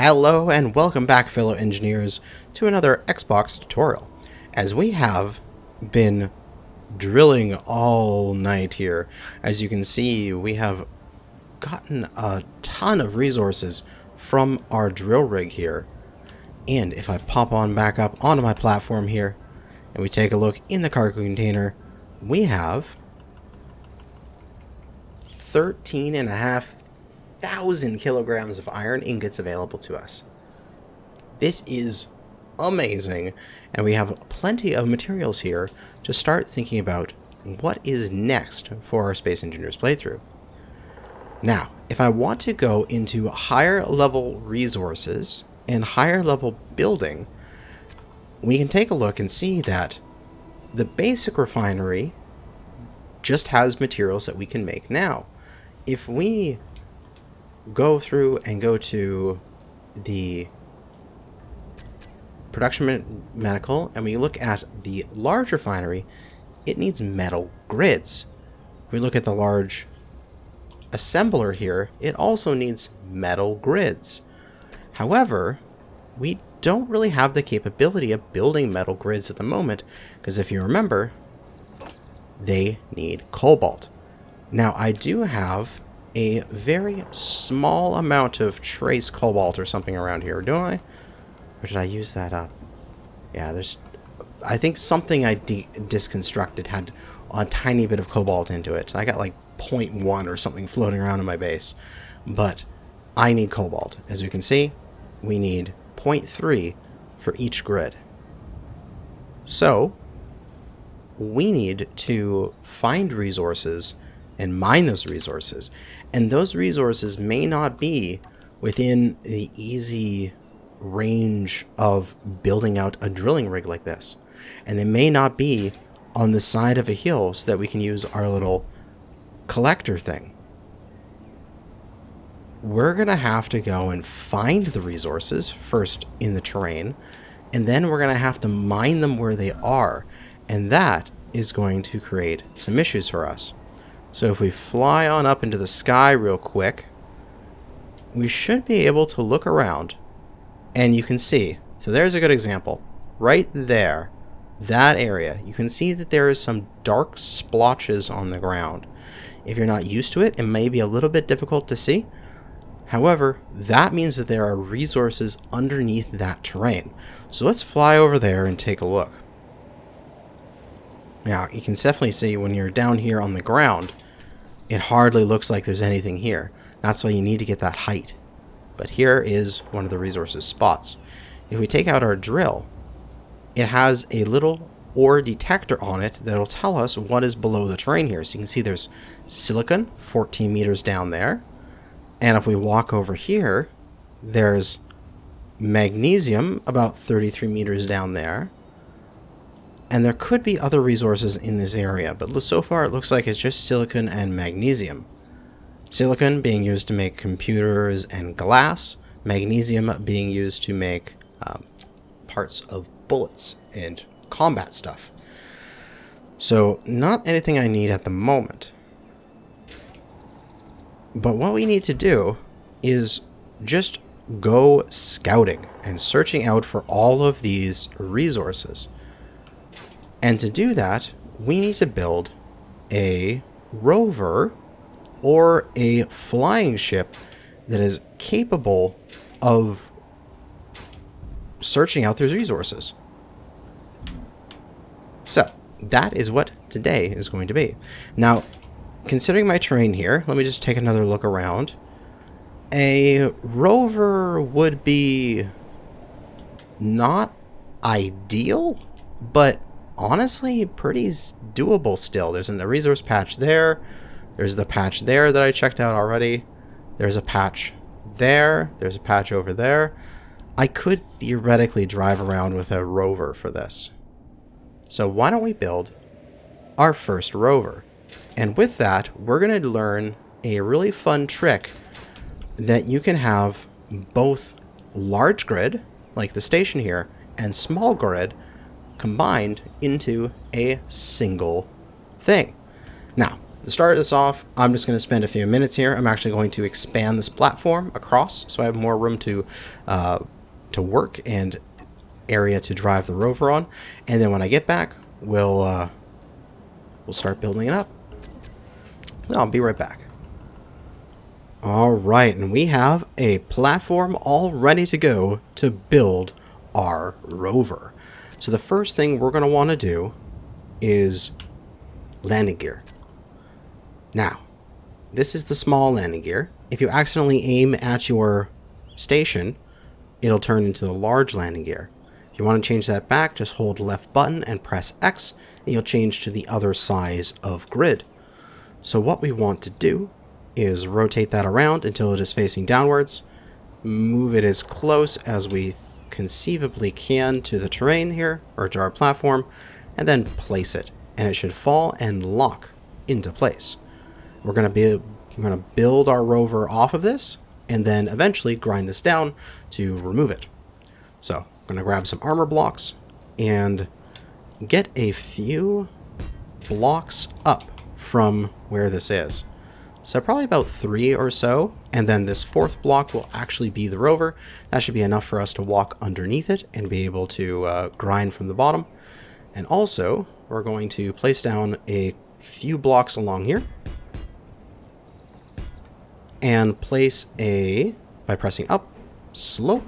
Hello and welcome back, fellow engineers, to another Xbox tutorial. As we have been drilling all night here, as you can see, we have gotten a ton of resources from our drill rig here. And if I pop on back up onto my platform here, and we take a look in the cargo container, we have 13,500 kilograms of iron ingots available to us. This is amazing, and we have plenty of materials here to start thinking about what is next for our Space Engineers playthrough. Now, if I want to go into higher level resources and higher level building, we can take a look and see that the basic refinery just has materials that we can make now. If we go through and go to the production medical and we look at the large refinery, it needs metal grids. If we look at the large assembler here, it also needs metal grids. However, we don't really have the capability of building metal grids at the moment, because if you remember, they need cobalt. Now, I do have a very small amount of trace cobalt or something around here, don't I? Or did I use that up? Yeah, I think something I disconstructed had a tiny bit of cobalt into it. I got like 0.1 or something floating around in my base. But I need cobalt. As you can see, we need 0.3 for each grid. So, we need to find resources and mine those resources. And those resources may not be within the easy range of building out a drilling rig like this. And they may not be on the side of a hill so that we can use our little collector thing. We're going to have to go and find the resources first in the terrain, and then we're going to have to mine them where they are. And that is going to create some issues for us. So if we fly on up into the sky real quick, we should be able to look around, and you can see, so there's a good example. Right there, that area, you can see that there is some dark splotches on the ground. If you're not used to it, it may be a little bit difficult to see. However, that means that there are resources underneath that terrain. So let's fly over there and take a look. Now, you can definitely see when you're down here on the ground, it hardly looks like there's anything here. That's why you need to get that height. But here is one of the resources spots. If we take out our drill, it has a little ore detector on it that will tell us what is below the terrain here. So you can see there's silicon 14 meters down there. And if we walk over here, there's magnesium about 33 meters down there. And there could be other resources in this area, but so far it looks like it's just silicon and magnesium. Silicon being used to make computers and glass, magnesium being used to make parts of bullets and combat stuff. So not anything I need at the moment. But what we need to do is just go scouting and searching out for all of these resources. And to do that, we need to build a rover or a flying ship that is capable of searching out those resources. So, that is what today is going to be. Now, considering my terrain here, let me just take another look around. A rover would be not ideal, but honestly pretty doable still. There's a resource patch there. There's the patch there that I checked out already. There's a patch there. There's a patch over there. I could theoretically drive around with a rover for this. So why don't we build our first rover? And with that, we're going to learn a really fun trick that you can have both large grid, like the station here, and small grid combined into a single thing. Now, to start this off, I'm just going to spend a few minutes here. I'm actually going to expand this platform across so I have more room to work and area to drive the rover on. And then when I get back, we'll start building it up. I'll be right back. Alright, and we have a platform all ready to go to build our rover. So the first thing we're going to want to do is landing gear. Now, this is the small landing gear. If you accidentally aim at your station, it'll turn into a large landing gear. If you want to change that back, just hold left button and press X, and you'll change to the other size of grid. So what we want to do is rotate that around until it is facing downwards, move it as close as we conceivably can to the terrain here, or to our platform, and then place it, and it should fall and lock into place. We're going to build our rover off of this, and then eventually grind this down to remove it. So I'm going to grab some armor blocks and get a few blocks up from where this is. So probably about 3 or so, and then this 4th block will actually be the rover. That should be enough for us to walk underneath it and be able to grind from the bottom. And also, we're going to place down a few blocks along here, and place by pressing up, slope.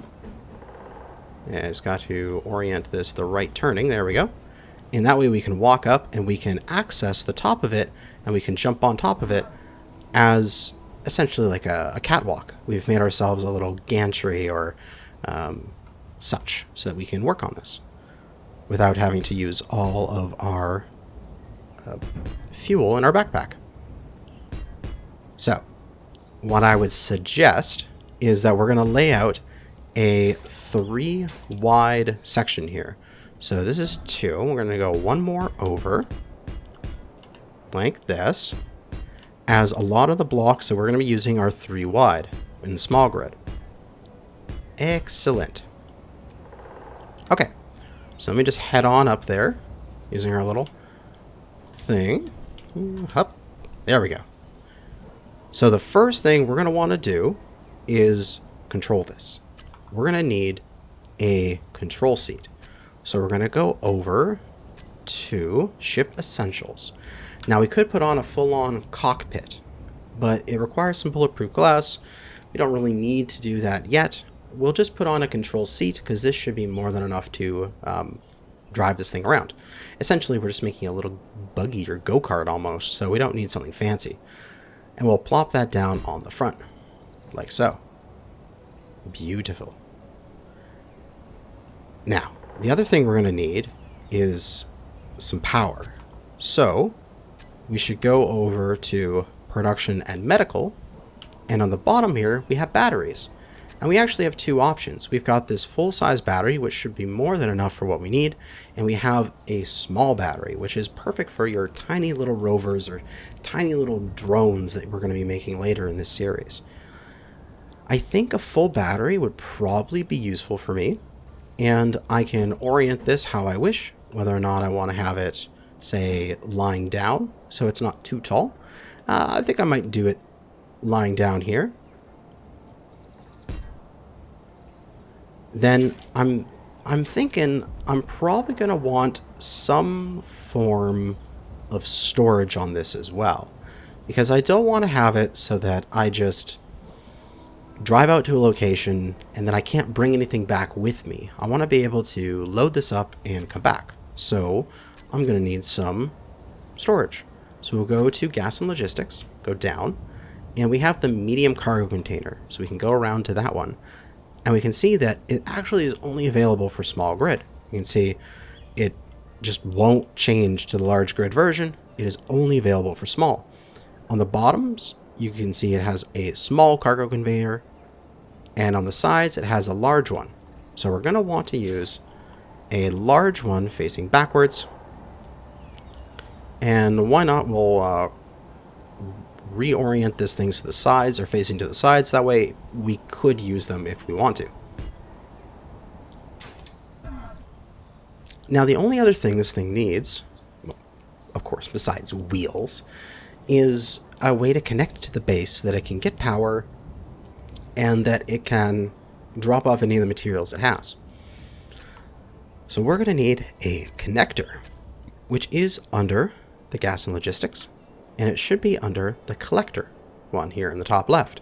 Yeah, it's got to orient this the right turning, there we go. And that way we can walk up and we can access the top of it, and we can jump on top of it as essentially like a catwalk. We've made ourselves a little gantry or such so that we can work on this without having to use all of our fuel in our backpack. So what I would suggest is that we're going to lay out a 3 wide section here. So this is 2. We're going to go one more over like this, as a lot of the blocks that we're going to be using are 3 wide in the small grid. Excellent. Okay, so let me just head on up there using our little thing. Up. There we go. So the first thing we're going to want to do is control this. We're going to need a control seat. So we're going to go over to Ship Essentials. Now we could put on a full-on cockpit, but it requires some bulletproof glass. We don't really need to do that yet. We'll just put on a control seat because this should be more than enough to drive this thing around. Essentially, we're just making a little buggy or go-kart almost, so we don't need something fancy. And we'll plop that down on the front, like so. Beautiful. Now, the other thing we're going to need is some power. So we should go over to production and medical, and on the bottom here we have batteries, and we actually have 2 options. We've got this full-size battery, which should be more than enough for what we need, and we have a small battery, which is perfect for your tiny little rovers or tiny little drones that we're going to be making later in this series. I think a full battery would probably be useful for me, and I can orient this how I wish, whether or not I want to have it, say, lying down so it's not too tall. I think I might do it lying down here. Then I'm thinking I'm probably going to want some form of storage on this as well, because I don't want to have it so that I just drive out to a location and then I can't bring anything back with me. I want to be able to load this up and come back. So I'm going to need some storage. So we'll go to gas and logistics, go down, and we have the medium cargo container. So we can go around to that one, and we can see that it actually is only available for small grid. You can see it just won't change to the large grid version. It is only available for small. On the bottoms, you can see it has a small cargo conveyor, and on the sides it has a large one. So we're going to want to use a large one facing backwards. And why not, we'll reorient this thing so the sides are facing to the sides. That way we could use them if we want to. Now the only other thing this thing needs, of course, besides wheels, is a way to connect to the base so that it can get power and that it can drop off any of the materials it has. So we're going to need a connector, which is under the gas and logistics, and it should be under the collector one here in the top left.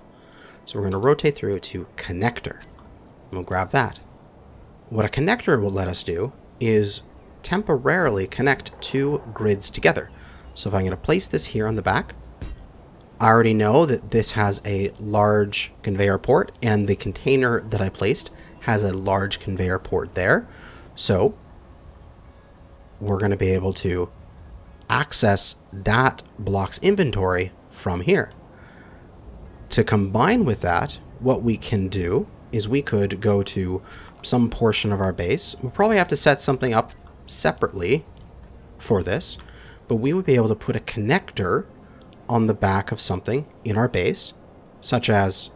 So we're going to rotate through to connector, and we'll grab that. What a connector will let us do is temporarily connect two grids together. So if I'm going to place this here on the back, I already know that this has a large conveyor port, and the container that I placed has a large conveyor port there. So we're going to be able to access that block's inventory from here. To combine with that, what we can do is we could go to some portion of our base. We'll probably have to set something up separately for this, but we would be able to put a connector on the back of something in our base, such as,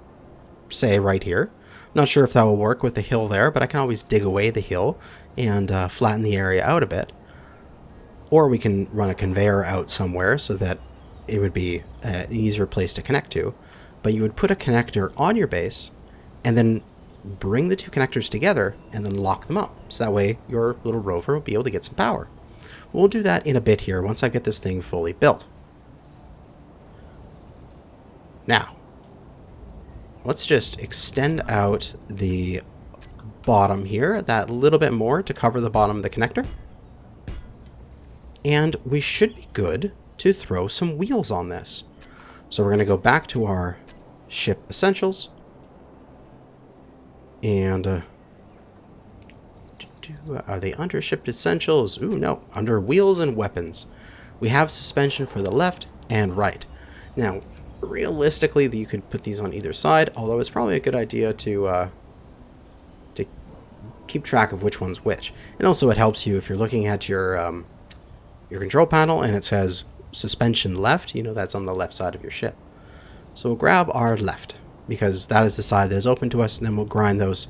say, right here. I'm not sure if that will work with the hill there, but I can always dig away the hill and flatten the area out a bit. Or we can run a conveyor out somewhere so that it would be an easier place to connect to. But you would put a connector on your base and then bring the two connectors together and then lock them up. So that way your little rover will be able to get some power. We'll do that in a bit here once I get this thing fully built. Now, let's just extend out the bottom here that little bit more to cover the bottom of the connector. And we should be good to throw some wheels on this. So we're going to go back to our ship essentials. And are they under shipped essentials? Ooh, no. Under wheels and weapons. We have suspension for the left and right. Now, realistically, you could put these on either side, although it's probably a good idea to keep track of which one's which. And also it helps you if you're looking at your control panel and it says suspension left, you know that's on the left side of your ship. So we'll grab our left, because that is the side that is open to us, and then we'll grind those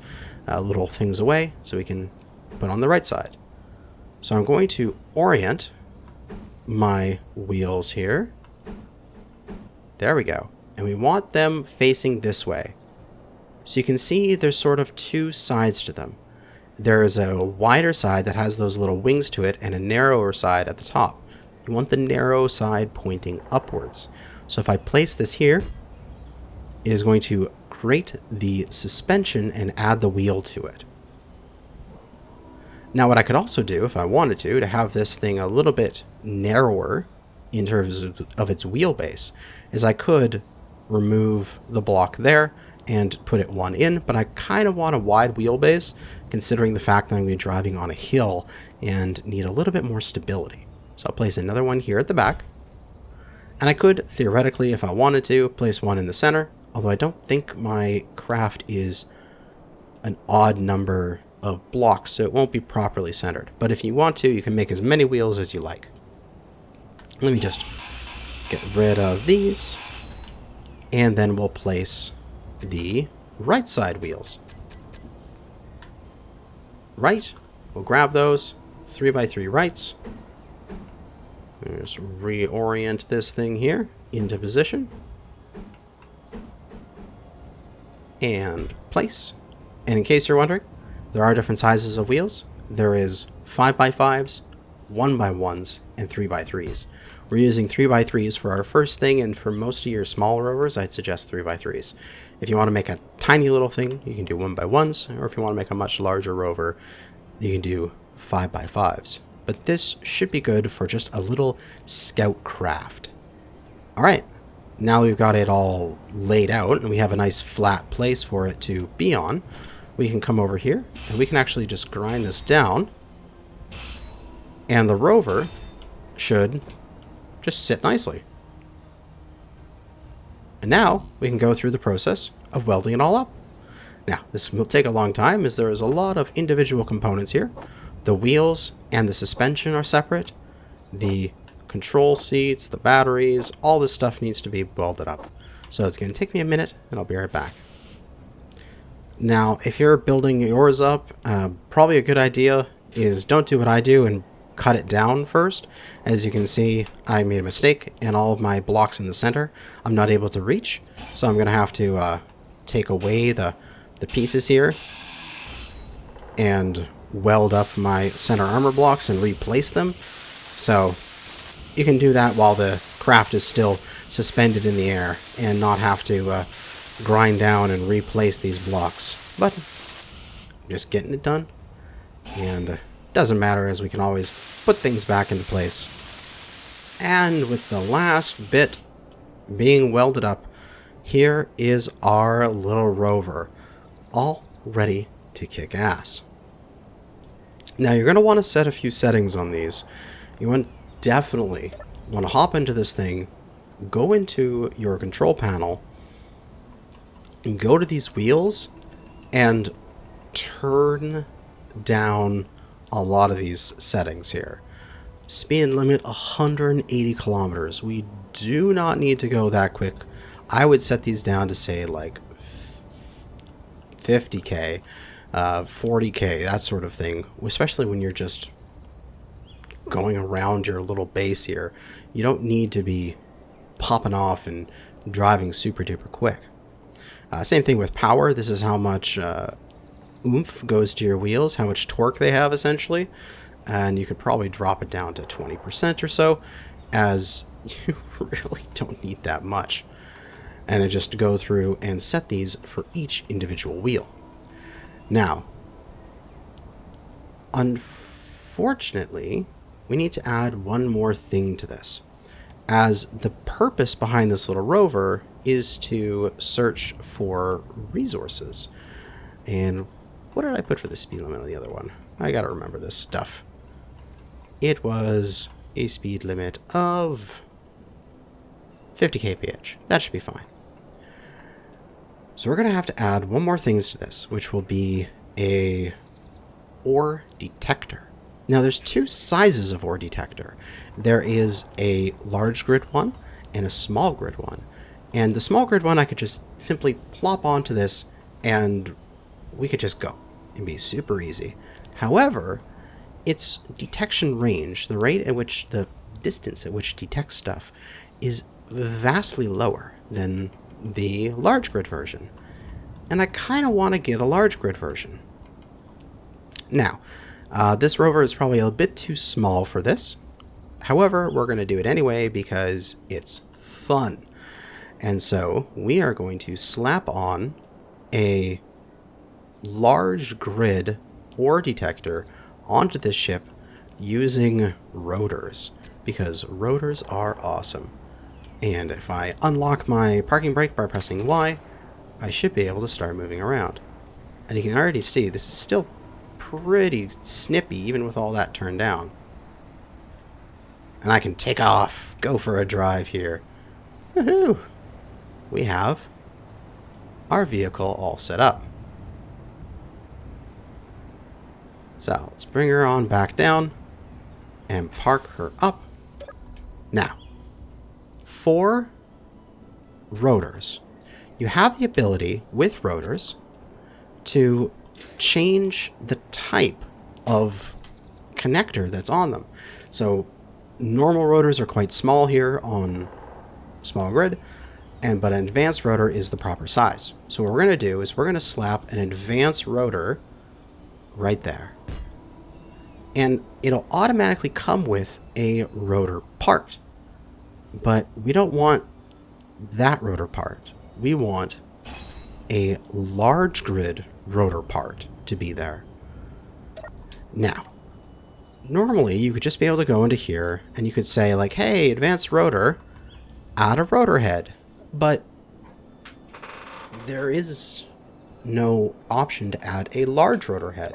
little things away so we can put on the right side. So I'm going to orient my wheels here. There we go. And we want them facing this way. So you can see there's sort of two sides to them. There is a wider side that has those little wings to it and a narrower side at the top. You want the narrow side pointing upwards. So if I place this here, it is going to create the suspension and add the wheel to it. Now what I could also do, if I wanted to have this thing a little bit narrower in terms of its wheelbase, is I could remove the block there and put it one in, but I kind of want a wide wheelbase considering the fact that I'm going to be driving on a hill and need a little bit more stability. So I'll place another one here at the back, and I could theoretically, if I wanted to, place one in the center, although I don't think my craft is an odd number of blocks, so it won't be properly centered. But if you want to, you can make as many wheels as you like. Let me just get rid of these, and then we'll place the right side wheels. Right, we'll grab those 3x3 rights. Just reorient this thing here into position and place. And in case you're wondering, there are different sizes of wheels. There is 5x5s, 1x1s, and 3x3s. We're using 3x3s for our first thing, and for most of your small rovers, I'd suggest 3x3s. If you want to make a tiny little thing, you can do 1x1s, or if you want to make a much larger rover, you can do 5x5s. But this should be good for just a little scout craft. Alright, now we've got it all laid out, and we have a nice flat place for it to be on. We can come over here, and we can actually just grind this down, and the rover should just sit nicely. And now we can go through the process of welding it all up. Now, this will take a long time as there is a lot of individual components here. The wheels and the suspension are separate. The control seats, the batteries, all this stuff needs to be welded up. So it's going to take me a minute, and I'll be right back. Now, if you're building yours up, probably a good idea is don't do what I do and cut it down first. As you can see, I made a mistake, and all of my blocks in the center I'm not able to reach, so I'm going to have to take away the pieces here and weld up my center armor blocks and replace them. So you can do that while the craft is still suspended in the air and not have to grind down and replace these blocks. But just getting it done, and doesn't matter, as we can always put things back into place. And with the last bit being welded up, here is our little rover, all ready to kick ass. Now you're going to want to set a few settings on these. You definitely want to hop into this thing, go into your control panel, and go to these wheels, and turn down a lot of these settings here. Speed limit 180 kilometers. We do not need to go that quick. I would set these down to say like 50k, 40k, that sort of thing, especially when you're just going around your little base here. You don't need to be popping off and driving super duper quick. Same thing with power. This is how much oomph goes to your wheels, how much torque they have essentially, and you could probably drop it down to 20% or so, as you really don't need that much. And I just go through and set these for each individual wheel. Now, unfortunately, we need to add one more thing to this, as the purpose behind this little rover is to search for resources. And what did I put for the speed limit on the other one? I gotta remember this stuff. It was a speed limit of 50 kph. That should be fine. So we're gonna have to add one more thing to this, which will be a ore detector. Now there's two sizes of ore detector. There is a large grid one and a small grid one. And the small grid one I could just simply plop onto this and we could just go and be super easy. However, its detection range, the rate at which, the distance at which it detects stuff, is vastly lower than the large grid version. And I kind of want to get a large grid version. Now, this rover is probably a bit too small for this. However, we're going to do it anyway because it's fun. And so we are going to slap on a large grid ore detector onto this ship using rotors, because rotors are awesome. And if I unlock my parking brake by pressing Y, I should be able to start moving around. And you can already see this is still pretty snippy even with all that turned down. And I can take off, go for a drive here. Woohoo! We have our vehicle all set up. So let's bring her on back down and park her up. Now, for rotors, you have the ability with rotors to change the type of connector that's on them. So normal rotors are quite small here on small grid, but an advanced rotor is the proper size. So what we're going to do is we're going to slap an advanced rotor right there. And it'll automatically come with a rotor part. But we don't want that rotor part. We want a large grid rotor part to be there. Now, normally you could just be able to go into here and you could say like, hey, advanced rotor, add a rotor head. But there is no option to add a large rotor head.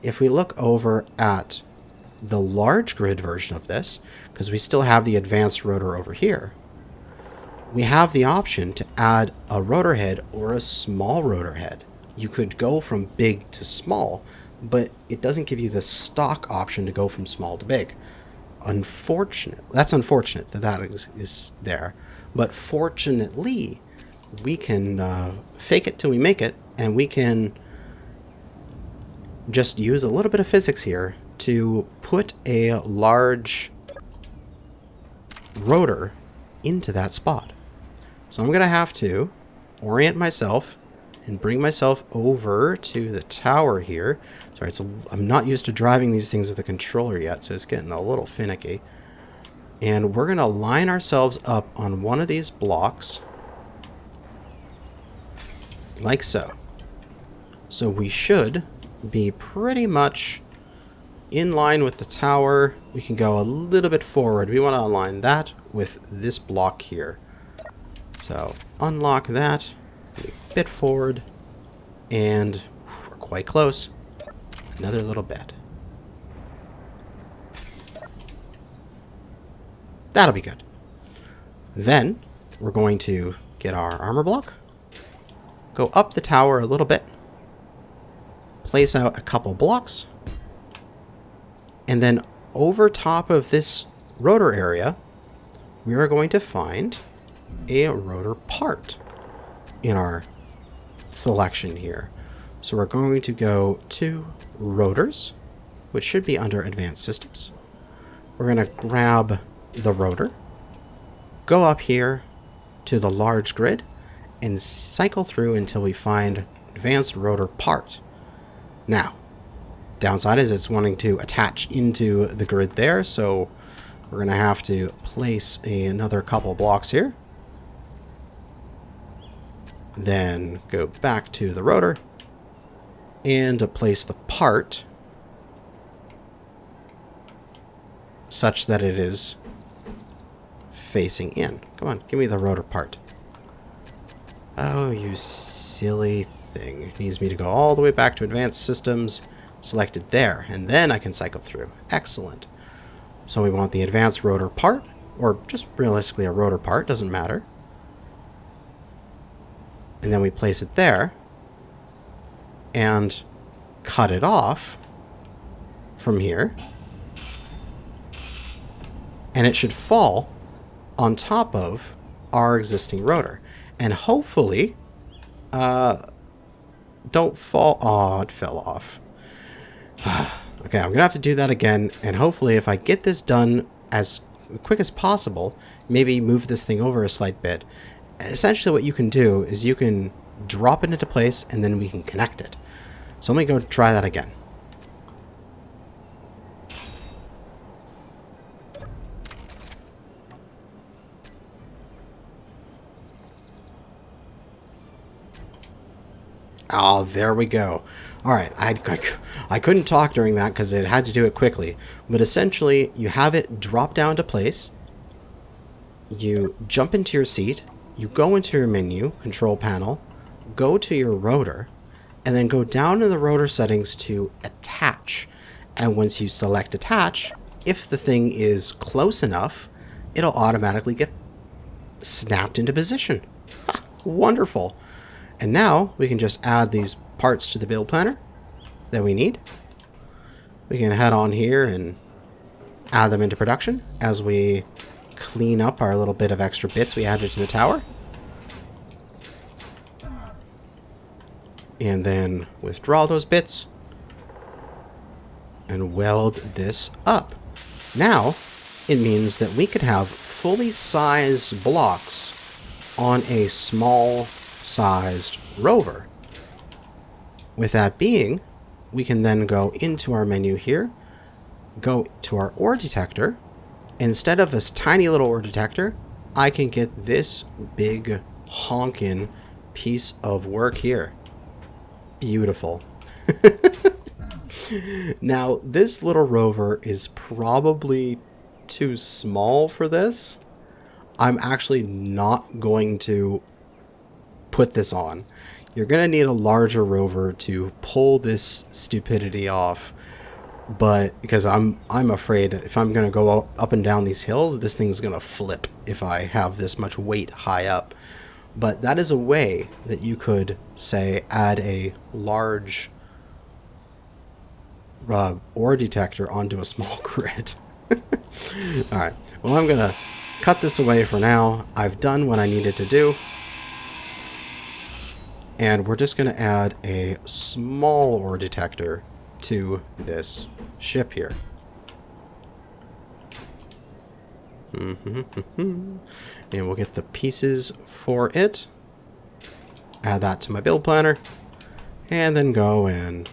If we look over at the large grid version of this, because we still have the advanced rotor over here, we have the option to add a rotor head or a small rotor head. You could go from big to small, but it doesn't give you the stock option to go from small to big. That's unfortunate that that is there. But fortunately, we can fake it till we make it, and we can just use a little bit of physics here to put a large rotor into that spot. So I'm going to have to orient myself and bring myself over to the tower here. Sorry, I'm not used to driving these things with a controller yet, so it's getting a little finicky. And we're going to line ourselves up on one of these blocks, like so. So we should be pretty much in line with the tower. We can go a little bit forward. We want to align that with this block here. So unlock that, a bit forward, and we're quite close. Another little bit. That'll be good. Then we're going to get our armor block, go up the tower a little bit, place out a couple blocks, and then over top of this rotor area, we are going to find a rotor part in our selection here. So we're going to go to rotors, which should be under advanced systems. We're going to grab the rotor, go up here to the large grid, and cycle through until we find advanced rotor part. Now, downside is it's wanting to attach into the grid there, so we're going to have to place another couple blocks here. Then go back to the rotor and place the part such that it is facing in. Come on, give me the rotor part. Oh, you silly thing. It needs me to go all the way back to advanced systems, selected there, and then I can cycle through. Excellent. So we want the advanced rotor part, or just realistically a rotor part, doesn't matter. And then we place it there and cut it off from here. And it should fall on top of our existing rotor. And hopefully, don't fall. Oh, it fell off. Okay, I'm going to have to do that again. And hopefully, if I get this done as quick as possible, maybe move this thing over a slight bit. Essentially, what you can do is you can drop it into place and then we can connect it. So let me go try that again. Oh, there we go. All right, I couldn't talk during that because it had to do it quickly. But essentially, you have it drop down to place. You jump into your seat. You go into your menu, control panel, go to your rotor, and then go down in the rotor settings to attach. And once you select attach, if the thing is close enough, it'll automatically get snapped into position. Ha, wonderful. And now we can just add these parts to the build planner that we need. We can head on here and add them into production as we clean up our little bit of extra bits we added to the tower. And then withdraw those bits and weld this up. Now it means that we could have fully sized blocks on a small sized rover. With that being, we can then go into our menu here, go to our ore detector. Instead of this tiny little ore detector, I can get this big honkin' piece of work here. Beautiful. Now, this little rover is probably too small for this. I'm actually not going to put this on. You're going to need a larger rover to pull this stupidity off. But because I'm afraid if I'm going to go up and down these hills, this thing's going to flip if I have this much weight high up. But that is a way that you could, say, add a large ore detector onto a small grid. Alright, well, I'm going to cut this away for now. I've done what I needed to do. And we're just going to add a small ore detector to this ship here. And we'll get the pieces for it. Add that to my build planner. And then go and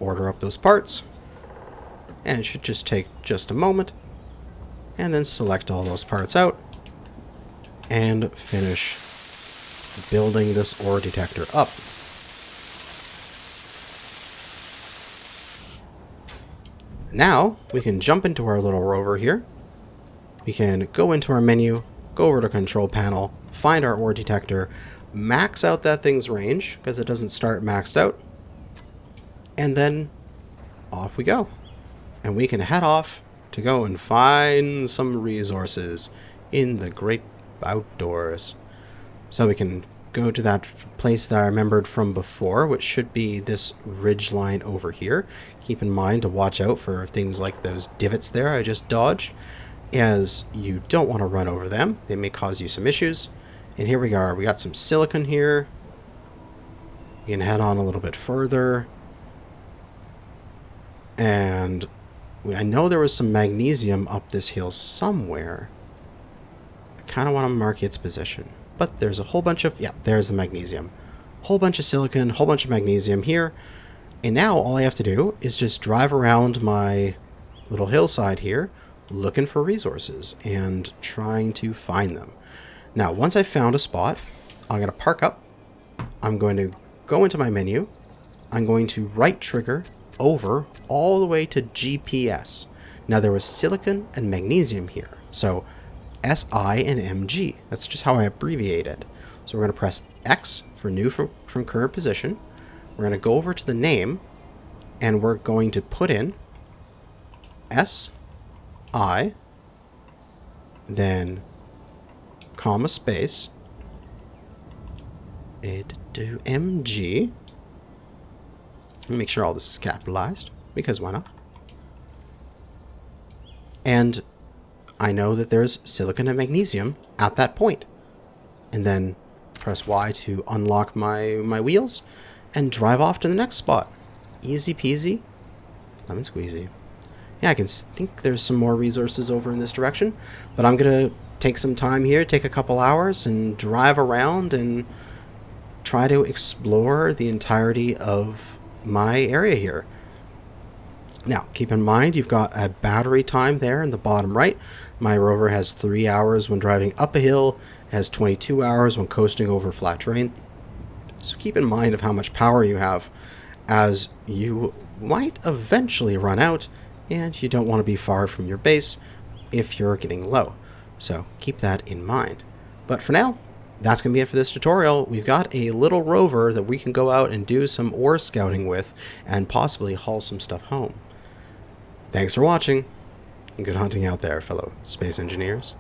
order up those parts. And it should just take just a moment. And then select all those parts out. And finish building this ore detector up. Now, we can jump into our little rover here. We can go into our menu, go over to control panel, find our ore detector, max out that thing's range, because it doesn't start maxed out. And then, off we go. And we can head off to go and find some resources in the great outdoors. So we can go to that place that I remembered from before, which should be this ridge line over here. Keep in mind to watch out for things like those divots there I just dodged, as you don't want to run over them. They may cause you some issues. And here we are. We got some silicon here. We can head on a little bit further. And I know there was some magnesium up this hill somewhere. I kind of want to mark its position. But there's a whole bunch of... yeah, there's the magnesium. Whole bunch of silicon, whole bunch of magnesium here. And now all I have to do is just drive around my little hillside here, looking for resources and trying to find them. Now, once I've found a spot, I'm going to park up. I'm going to go into my menu. I'm going to right trigger over all the way to GPS. Now, there was silicon and magnesium here. So, SI and MG. That's just how I abbreviate it. So we're going to press X for new from current position. We're going to go over to the name, and we're going to put in SI, then comma space, MG. Make sure all this is capitalized, because why not? And I know that there's silicon and magnesium at that point. And then press Y to unlock my wheels and drive off to the next spot. Easy peasy, lemon squeezy. Yeah, I can think there's some more resources over in this direction, but I'm going to take some time here, take a couple hours, and drive around and try to explore the entirety of my area here. Now, keep in mind, you've got a battery time there in the bottom right. My Rover has 3 hours when driving up a hill, has 22 hours when coasting over flat terrain. So keep in mind of how much power you have, as you might eventually run out, and you don't want to be far from your base if you're getting low. So keep that in mind. But for now, that's going to be it for this tutorial. We've got a little rover that we can go out and do some ore scouting with and possibly haul some stuff home. Thanks for watching, and good hunting out there, fellow space engineers.